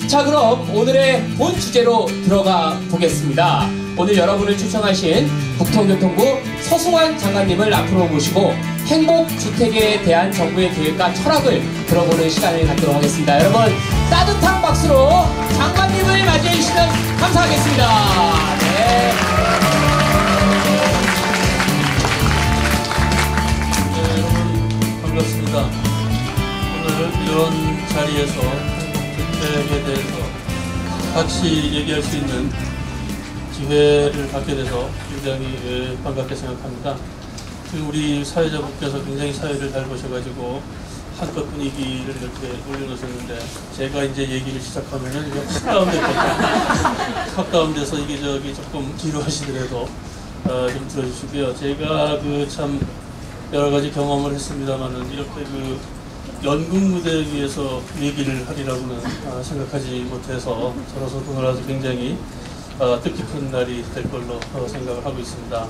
자, 그럼 오늘의 본 주제로 들어가 보겠습니다. 오늘 여러분을 초청하신 국토교통부 서승환 장관님을 앞으로 모시고 행복주택에 대한 정부의 계획과 철학을 들어보는 시간을 갖도록 하겠습니다. 여러분 따뜻한 박수로 장관님을 맞이해 주시면 감사하겠습니다. 네. 네, 여러분 반갑습니다. 오늘 이런 자리에서 행복주택에 대해서 같이 얘기할 수 있는 기회를 갖게 돼서 굉장히 반갑게 생각합니다. 우리 사회자분께서 굉장히 사회를 잘 보셔가지고 한껏 분위기를 이렇게 올려놓으셨는데 제가 이제 얘기를 시작하면은 확 다운돼서 이게 저기 조금 지루하시더라도 좀 들어주시고요. 제가 참 여러 가지 경험을 했습니다만은 이렇게 연극 무대 위에서 얘기를 하리라고는 생각하지 못해서 저로서 오늘 아주 굉장히 뜻깊은 날이 될 걸로 생각을 하고 있습니다.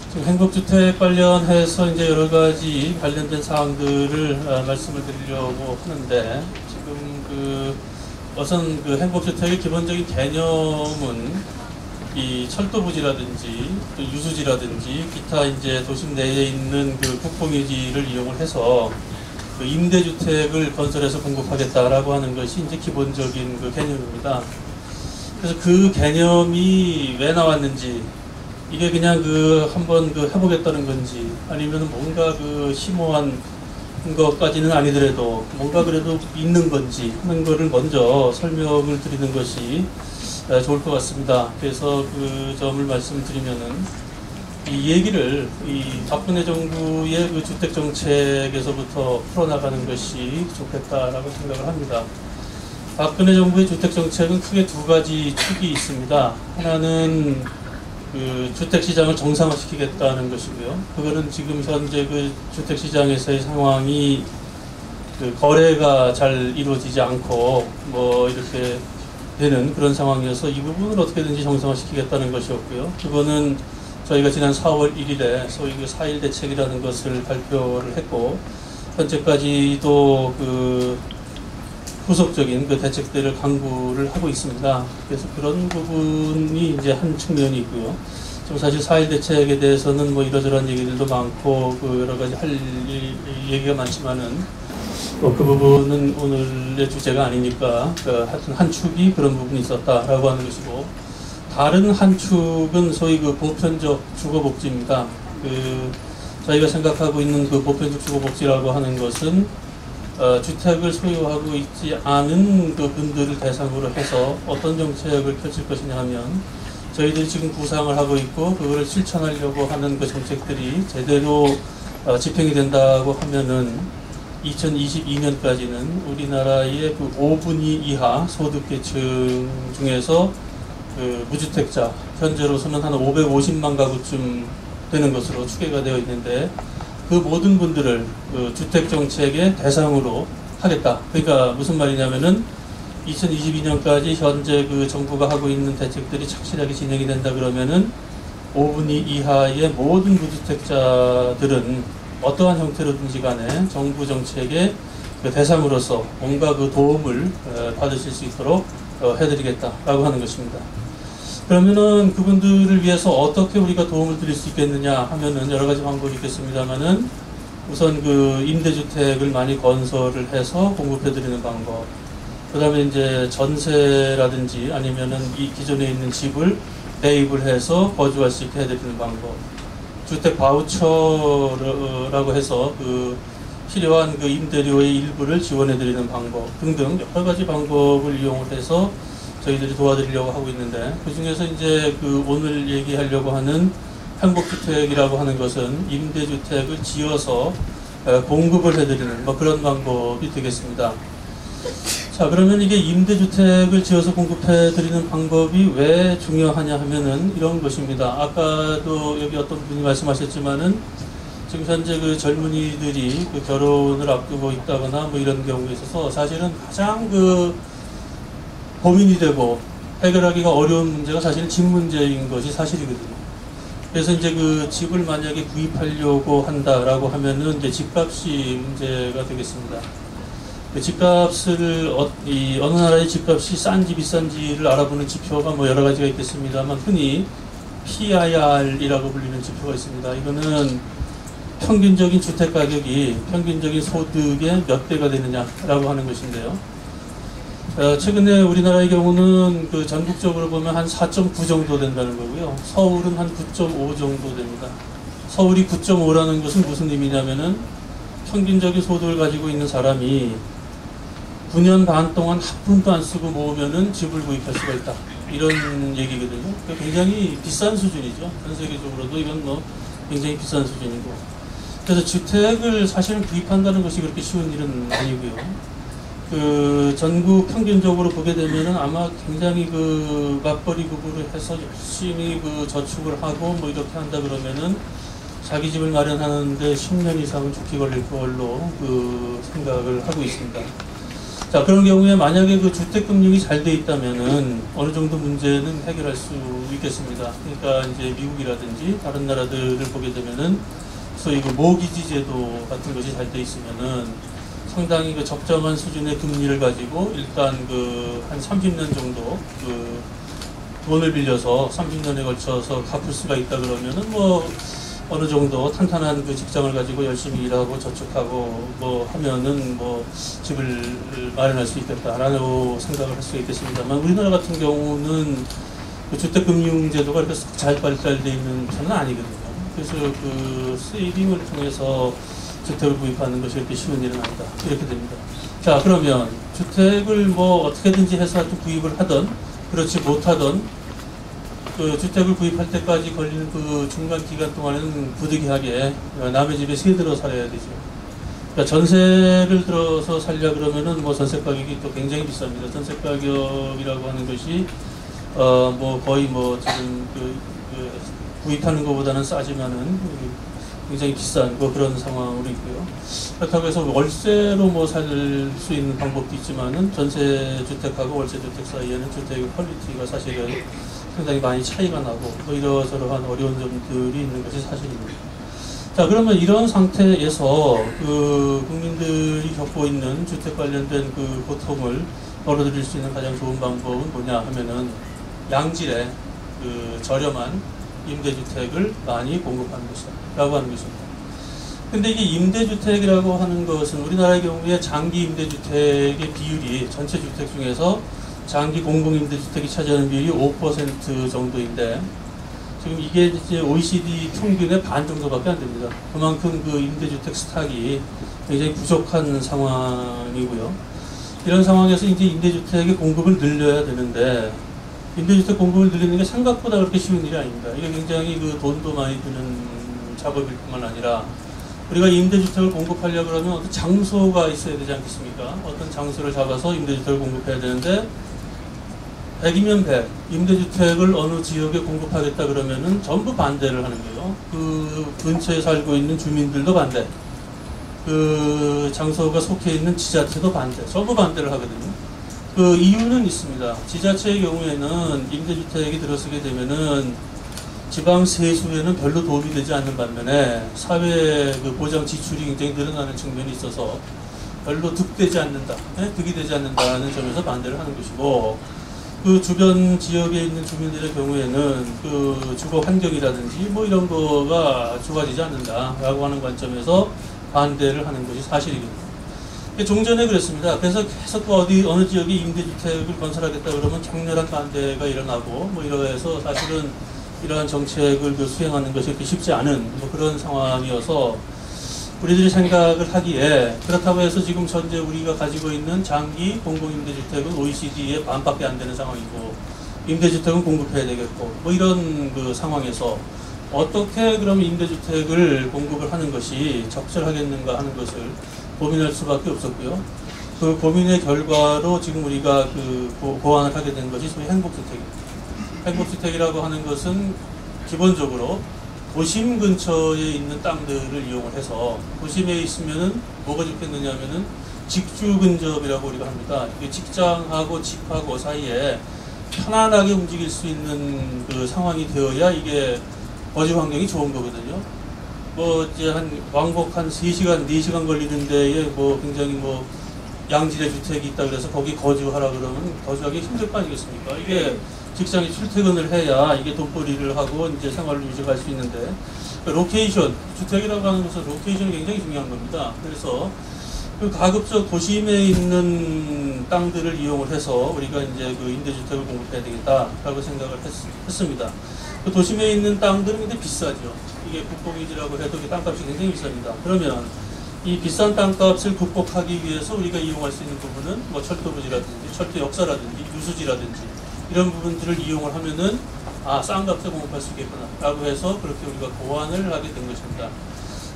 지금 행복주택 관련해서 이제 여러 가지 관련된 사항들을 말씀을 드리려고 하는데, 지금 우선 행복주택의 기본적인 개념은 이 철도부지라든지 또 유수지라든지 기타 이제 도심 내에 있는 국공유지를 이용을 해서 임대주택을 건설해서 공급하겠다라고 하는 것이 이제 기본적인 개념입니다. 그래서 그 개념이 왜 나왔는지, 이게 그냥 한번 해보겠다는 건지, 아니면 뭔가 심오한 것까지는 아니더라도 뭔가 그래도 있는 건지 하는 거를 먼저 설명을 드리는 것이 좋을 것 같습니다. 그래서 그 점을 말씀드리면은, 이 얘기를 이 박근혜 정부의 주택 정책에서부터 풀어나가는 것이 좋겠다라고 생각을 합니다. 박근혜 정부의 주택 정책은 크게 두 가지 축이 있습니다. 하나는 주택시장을 정상화시키겠다는 것이고요. 그거는 지금 현재 주택시장에서의 상황이 거래가 잘 이루어지지 않고 이렇게 되는 그런 상황이어서 이 부분을 어떻게든지 정상화시키겠다는 것이었고요. 그거는 저희가 지난 4월 1일에 소위 4.1 대책이라는 것을 발표를 했고, 현재까지도 후속적인 대책들을 강구를 하고 있습니다. 그래서 그런 부분이 이제 한 측면이고요. 지금 사실 4.1 대책에 대해서는 이러저러한 얘기들도 많고 여러 가지 할 얘기가 많지만은 그 부분은 오늘의 주제가 아니니까 하여튼 한 축이 그런 부분이 있었다라고 하는 것이고, 다른 한 축은 소위 보편적 주거복지입니다. 저희가 생각하고 있는 보편적 주거복지라고 하는 것은 주택을 소유하고 있지 않은 분들을 대상으로 해서 어떤 정책을 펼칠 것이냐 하면, 저희들이 지금 구상을 하고 있고 그거를 실천하려고 하는 정책들이 제대로 집행이 된다고 하면은 2022년까지는 우리나라의 5분위 이하 소득계층 중에서 무주택자, 현재로서는 한 550만 가구쯤 되는 것으로 추계가 되어 있는데, 그 모든 분들을 주택정책의 대상으로 하겠다. 그러니까 무슨 말이냐면은 2022년까지 현재 정부가 하고 있는 대책들이 착실하게 진행이 된다 그러면은 5분위 이하의 모든 무주택자들은 어떠한 형태로든지 간에 정부 정책의 대상으로서 뭔가 도움을 받으실 수 있도록 해드리겠다라고 하는 것입니다. 그러면은 그분들을 위해서 어떻게 우리가 도움을 드릴 수 있겠느냐 하면은 여러 가지 방법이 있겠습니다만은, 우선 임대주택을 많이 건설을 해서 공급해드리는 방법, 그 다음에 이제 전세라든지 아니면은 이 기존에 있는 집을 매입을 해서 거주할 수 있게 해드리는 방법, 주택 바우처라고 해서 필요한 임대료의 일부를 지원해드리는 방법 등등 여러 가지 방법을 이용을 해서 저희들이 도와드리려고 하고 있는데, 그 중에서 이제 오늘 얘기하려고 하는 행복주택이라고 하는 것은 임대주택을 지어서 공급을 해드리는 그런 방법이 되겠습니다. 자, 그러면 이게 임대주택을 지어서 공급해드리는 방법이 왜 중요하냐 하면은 이런 것입니다. 아까도 여기 어떤 분이 말씀하셨지만은, 지금 현재 젊은이들이 결혼을 앞두고 있다거나 이런 경우에 있어서 사실은 가장 고민이 되고 해결하기가 어려운 문제가 사실은 집 문제인 것이 사실이거든요. 그래서 이제 집을 만약에 구입하려고 한다라고 하면은 이제 집값이 문제가 되겠습니다. 그 집값을 어느 나라의 집값이 싼지 비싼지를 알아보는 지표가 뭐 여러 가지가 있겠습니다만 흔히 PIR이라고 불리는 지표가 있습니다. 이거는 평균적인 주택 가격이 평균적인 소득의 몇 배가 되느냐라고 하는 것인데요. 최근에 우리나라의 경우는 그 전국적으로 보면 한 4.9 정도 된다는 거고요. 서울은 한 9.5 정도 됩니다. 서울이 9.5라는 것은 무슨 의미냐면은 평균적인 소득을 가지고 있는 사람이 9년 반 동안 한 푼도 안 쓰고 모으면은 집을 구입할 수가 있다. 이런 얘기거든요. 그러니까 굉장히 비싼 수준이죠. 전 세계적으로도 이건 뭐 굉장히 비싼 수준이고. 그래서 주택을 사실은 구입한다는 것이 그렇게 쉬운 일은 아니고요. 그 전국 평균적으로 보게 되면은 아마 굉장히 그 맞벌이 부부를 해서 열심히 그 저축을 하고 뭐 이렇게 한다 그러면은 자기 집을 마련하는데 10년 이상은 좋게 걸릴 걸로 그 생각을 하고 있습니다. 자, 그런 경우에 만약에 그 주택금융이 잘 돼 있다면은 어느 정도 문제는 해결할 수 있겠습니다. 그러니까 이제 미국이라든지 다른 나라들을 보게 되면은 소위 그 모기지 제도 같은 것이 잘 돼 있으면은 상당히 그 적정한 수준의 금리를 가지고 일단 그 한 30년 정도 그 돈을 빌려서 30년에 걸쳐서 갚을 수가 있다 그러면은 뭐 어느 정도 탄탄한 그 직장을 가지고 열심히 일하고 저축하고 뭐 하면은 뭐 집을 마련할 수 있겠다라고 생각을 할 수 있겠습니다만 우리나라 같은 경우는 그 주택금융제도가 이렇게 잘 발달되어 있는 편은 아니거든요. 그래서 그 세이빙을 통해서 주택을 구입하는 것이 이렇게 쉬운 일은 아니다. 이렇게 됩니다. 자, 그러면 주택을 뭐 어떻게든지 해서 구입을 하던 그렇지 못하던 그 주택을 구입할 때까지 걸리는 그 중간 기간 동안에는 부득이하게 남의 집에 새들어 살아야 되죠. 그러니까 전세를 들어서 살려 그러면은 뭐 전세 가격이 또 굉장히 비쌉니다. 전세 가격이라고 하는 것이 뭐 거의 뭐 지금 그 구입하는 것보다는 싸지만은 굉장히 비싼 뭐 그런 상황으로 있고요. 그렇다고 해서 월세로 뭐 살 수 있는 방법도 있지만은 전세 주택하고 월세 주택 사이에는 주택의 퀄리티가 사실은 상당히 많이 차이가 나고 뭐 이러저러한 어려운 점들이 있는 것이 사실입니다. 자, 그러면 이런 상태에서 그 국민들이 겪고 있는 주택 관련된 그 고통을 덜어드릴 수 있는 가장 좋은 방법은 뭐냐 하면은 양질의 그 저렴한 임대주택을 많이 공급하는 것이라고 하는 것입니다. 근데 이게 임대주택이라고 하는 것은 우리나라의 경우에 장기 임대주택의 비율이 전체 주택 중에서 장기 공공임대주택이 차지하는 비율이 5% 정도인데 지금 이게 이제 OECD 평균의 반 정도밖에 안 됩니다. 그만큼 그 임대주택 스탁이 굉장히 부족한 상황이고요. 이런 상황에서 이제 임대주택의 공급을 늘려야 되는데 임대주택 공급을 늘리는 게 생각보다 그렇게 쉬운 일이 아닙니다. 이게 굉장히 그 돈도 많이 드는 작업일 뿐만 아니라 우리가 임대주택을 공급하려고 그러면 어떤 장소가 있어야 되지 않겠습니까? 어떤 장소를 잡아서 임대주택을 공급해야 되는데 100이면 100, 임대주택을 어느 지역에 공급하겠다 그러면은 전부 반대를 하는 거예요. 그 근처에 살고 있는 주민들도 반대, 그 장소가 속해 있는 지자체도 반대, 전부 반대를 하거든요. 그 이유는 있습니다. 지자체의 경우에는 임대주택이 들어서게 되면은 지방 세수에는 별로 도움이 되지 않는 반면에 사회 그 보장 지출이 굉장히 늘어나는 측면이 있어서 별로 득되지 않는다, 득이 되지 않는다는 점에서 반대를 하는 것이고, 그 주변 지역에 있는 주민들의 경우에는 그 주거 환경이라든지 뭐 이런 거가 좋아지지 않는다라고 하는 관점에서 반대를 하는 것이 사실이거든요. 종전에 그랬습니다. 그래서 계속 어느 지역에 임대주택을 건설하겠다 그러면 격렬한 반대가 일어나고 뭐 이러해서 사실은 이러한 정책을 수행하는 것이 그렇게 쉽지 않은 뭐 그런 상황이어서 우리들이 생각을 하기에 그렇다고 해서 지금 현재 우리가 가지고 있는 장기 공공임대주택은 OECD의 반밖에 안 되는 상황이고 임대주택은 공급해야 되겠고 뭐 이런 그 상황에서 어떻게 그럼 임대주택을 공급을 하는 것이 적절하겠는가 하는 것을 고민할 수밖에 없었고요. 그 고민의 결과로 지금 우리가 그 고안을 하게 된 것이 소위 행복주택입니다. 행복주택이라고 하는 것은 기본적으로 도심 근처에 있는 땅들을 이용을 해서 도심에 있으면은 뭐가 좋겠느냐 하면은 직주 근접이라고 우리가 합니다. 직장하고 집하고 사이에 편안하게 움직일 수 있는 그 상황이 되어야 이게 거주 환경이 좋은 거거든요. 뭐 이제 한 왕복 한 3시간, 4시간 걸리는 데에 뭐 굉장히 뭐 양질의 주택이 있다 그래서 거기 거주하라 그러면 거주하기 힘들 거 아니겠습니까? 이게 직장에 출퇴근을 해야 이게 돈벌이를 하고 이제 생활을 유지할 수 있는데, 로케이션, 주택이라고 하는 것은 로케이션이 굉장히 중요한 겁니다. 그래서 그 가급적 도심에 있는 땅들을 이용을 해서 우리가 이제 그 임대주택을 공급해야 되겠다라고 생각을 했습니다. 그 도심에 있는 땅들은 근데 비싸죠. 이게 국공유지라고 해도 그 땅값이 굉장히 비쌉니다. 그러면 이 비싼 땅값을 극복하기 위해서 우리가 이용할 수 있는 부분은 뭐 철도 부지라든지 철도 역사라든지 유수지라든지 이런 부분들을 이용을 하면은 싼 값에 공급할 수 있겠구나 라고 해서 그렇게 우리가 고안을 하게 된 것입니다.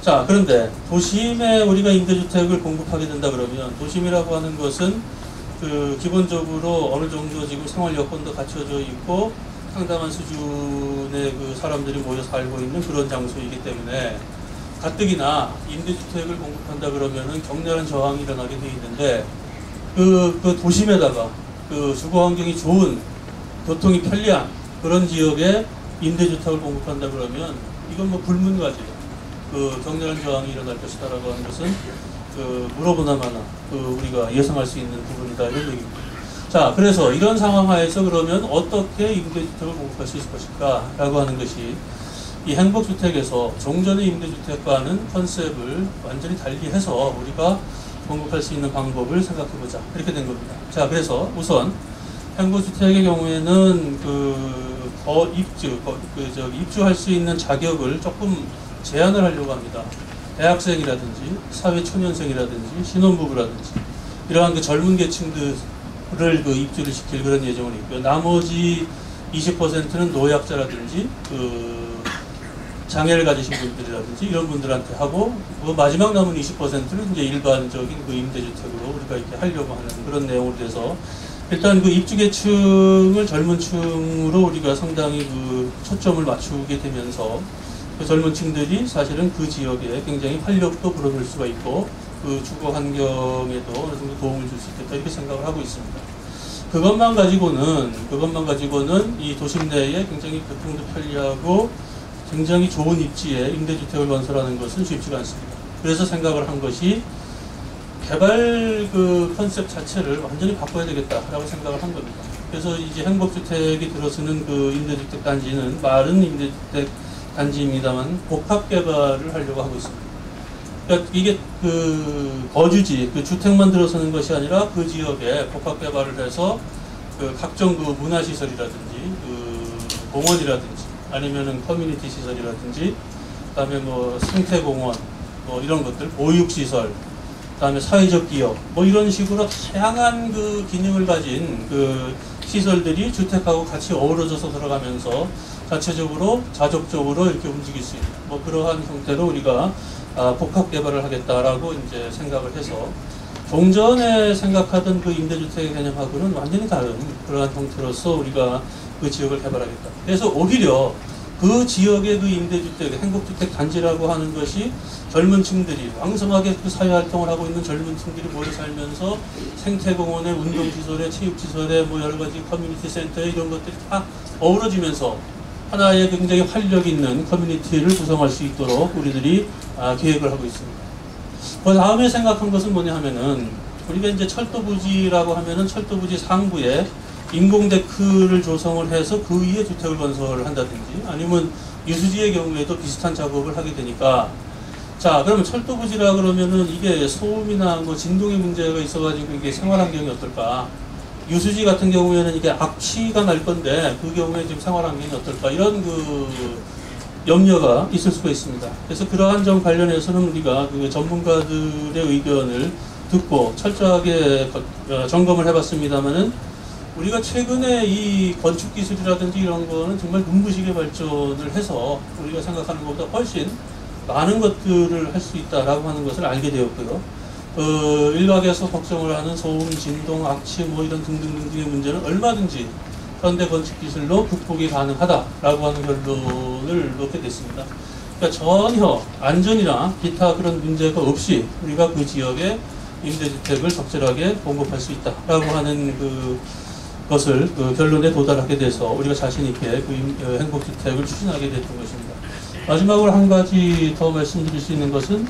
자, 그런데 도심에 우리가 임대주택을 공급하게 된다 그러면, 도심이라고 하는 것은 그 기본적으로 어느 정도 지금 생활 여건도 갖춰져 있고 상당한 수준의 그 사람들이 모여 살고 있는 그런 장소이기 때문에 가뜩이나 임대주택을 공급한다 그러면은 격렬한 저항이 일어나게 돼 있는데, 그 도심에다가 그 주거 환경이 좋은, 교통이 편리한 그런 지역에 임대주택을 공급한다 그러면 이건 뭐 불문가지예요. 그 격렬한 저항이 일어날 것이다라고 하는 것은 그 물어보나마나 그 우리가 예상할 수 있는 부분이다 이런 얘기입니다. 자, 그래서 이런 상황 하에서 그러면 어떻게 임대주택을 공급할 수 있을 것일까라고 하는 것이, 이 행복주택에서 종전의 임대주택과는 컨셉을 완전히 달리해서 우리가 공급할 수 있는 방법을 생각해보자 이렇게 된 겁니다. 자, 그래서 우선 행복주택의 경우에는 입주할 수 있는 자격을 조금 제한을 하려고 합니다. 대학생이라든지 사회초년생이라든지 신혼부부라든지 이러한 그 젊은 계층들을 그 입주를 시킬 그런 예정은 있고요. 나머지 20%는 노약자라든지 그 장애를 가지신 분들이라든지 이런 분들한테 하고, 그 마지막 남은 20%는 이제 일반적인 그 임대주택으로 우리가 이렇게 하려고 하는 그런 내용으로 돼서, 일단 그 입주계층을 젊은 층으로 우리가 상당히 그 초점을 맞추게 되면서 그 젊은 층들이 사실은 그 지역에 굉장히 활력도 불어넣을 수가 있고 그 주거 환경에도 어느 정도 도움을 줄 수 있겠다 이렇게 생각을 하고 있습니다. 그것만 가지고는 이 도심 내에 굉장히 교통도 편리하고 굉장히 좋은 입지에 임대주택을 건설하는 것은 쉽지가 않습니다. 그래서 생각을 한 것이 개발 그 컨셉 자체를 완전히 바꿔야 되겠다라고 생각을 한 겁니다. 그래서 이제 행복주택이 들어서는 그 임대주택 단지는 말은 임대주택 단지입니다만 복합 개발을 하려고 하고 있습니다. 그러니까 이게 그 거주지, 그 주택만 들어서는 것이 아니라 그 지역에 복합 개발을 해서 그 각종 그 문화시설이라든지 그 공원이라든지 아니면은 커뮤니티 시설이라든지 그다음에 뭐 생태공원 뭐 이런 것들, 보육시설, 그다음에 사회적 기업 뭐 이런 식으로 다양한 그 기능을 가진 그 시설들이 주택하고 같이 어우러져서 들어가면서 자체적으로 자족적으로 이렇게 움직일 수 있는 뭐 그러한 형태로 우리가 복합 개발을 하겠다라고 이제 생각을 해서, 종전에 생각하던 그 임대주택의 개념하고는 완전히 다른 그러한 형태로서 우리가 그 지역을 개발하겠다. 그래서 오히려 그 지역의 그 임대주택, 행복주택 단지라고 하는 것이 젊은 층들이 왕성하게 그 사회활동을 하고 있는 젊은 층들이 모여 살면서 생태공원에 운동시설에 체육시설에 뭐 여러가지 커뮤니티 센터에 이런 것들이 다 어우러지면서 하나의 굉장히 활력 있는 커뮤니티를 구성할 수 있도록 우리들이 계획을 하고 있습니다. 그 다음에 생각한 것은 뭐냐 하면은, 우리가 이제 철도부지라고 하면은 철도부지 상부에 인공데크를 조성을 해서 그 위에 주택을 건설을 한다든지 아니면 유수지의 경우에도 비슷한 작업을 하게 되니까, 자, 그러면 철도부지라 그러면은 이게 소음이나 뭐 진동의 문제가 있어가지고 이게 생활환경이 어떨까? 유수지 같은 경우에는 이게 악취가 날 건데 그 경우에 지금 생활환경이 어떨까? 이런 그 염려가 있을 수가 있습니다. 그래서 그러한 점 관련해서는 우리가 그 전문가들의 의견을 듣고 철저하게 점검을 해봤습니다만은, 우리가 최근에 이 건축 기술이라든지 이런 거는 정말 눈부시게 발전을 해서 우리가 생각하는 것보다 훨씬 많은 것들을 할 수 있다라고 하는 것을 알게 되었고요. 일각에서 걱정을 하는 소음, 진동, 악취 뭐 이런 등등등등의 문제는 얼마든지 현대 건축 기술로 극복이 가능하다라고 하는 결론을 놓게 됐습니다. 그러니까 전혀 안전이나 기타 그런 문제가 없이 우리가 그 지역에 임대주택을 적절하게 공급할 수 있다라고 하는 것을 결론에 도달하게 돼서 우리가 자신 있게 그 행복주택을 추진하게 됐던 것입니다. 마지막으로 한 가지 더 말씀드릴 수 있는 것은,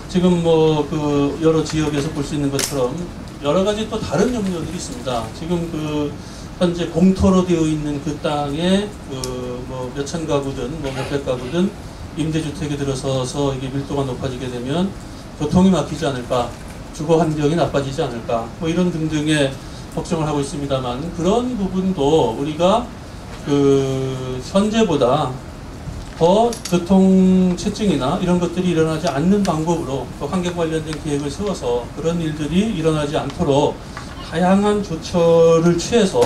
지금 뭐 그 여러 지역에서 볼 수 있는 것처럼 여러 가지 또 다른 염려들이 있습니다. 지금 그 현재 공터로 되어 있는 그 땅에 뭐 몇천 가구든 뭐 몇백 가구든 임대주택에 들어서서 이게 밀도가 높아지게 되면 교통이 막히지 않을까, 주거 환경이 나빠지지 않을까, 뭐 이런 등등의 걱정을 하고 있습니다만, 그런 부분도 우리가 그 현재보다 더 교통체증이나 이런 것들이 일어나지 않는 방법으로 또 환경 관련된 계획을 세워서 그런 일들이 일어나지 않도록 다양한 조처를 취해서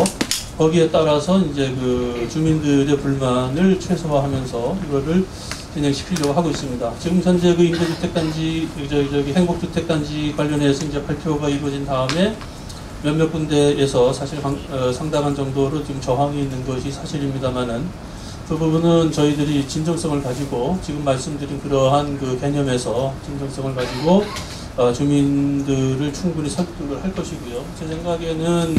거기에 따라서 이제 그 주민들의 불만을 최소화하면서 이거를 진행시키려고 하고 있습니다. 지금 현재 그 임대주택단지, 행복주택단지 관련해서 이제 발표가 이루어진 다음에 몇몇 군데에서 사실 상당한 정도로 지금 저항이 있는 것이 사실입니다만은, 그 부분은 저희들이 진정성을 가지고 지금 말씀드린 그러한 그 개념에서 진정성을 가지고 주민들을 충분히 설득을 할 것이고요. 제 생각에는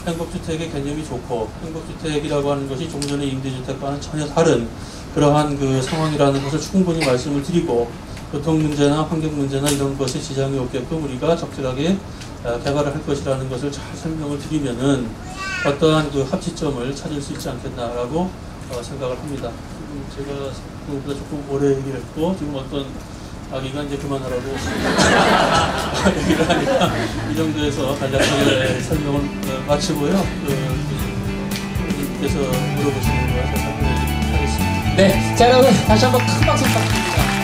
행복주택의 개념이 좋고, 행복주택이라고 하는 것이 좀 전에 임대주택과는 전혀 다른 그러한 그 상황이라는 것을 충분히 말씀을 드리고, 교통 문제나 환경 문제나 이런 것에 지장이 없게끔 우리가 적절하게 개발을 할 것이라는 것을 잘 설명을 드리면은 어떠한 그 합치점을 찾을 수 있지 않겠나라고 생각을 합니다. 제가 그보다 조금 오래 얘기를 했고, 지금 어떤 아기가 이제 그만하라고 얘기를 하니까 이 정도에서 간략하게 설명을 마치고요. 그래서 물어보시는 거 제가 답변해 드리도록 하겠습니다. 네, 자 여러분 다시 한번 큰 박수 부탁드립니다.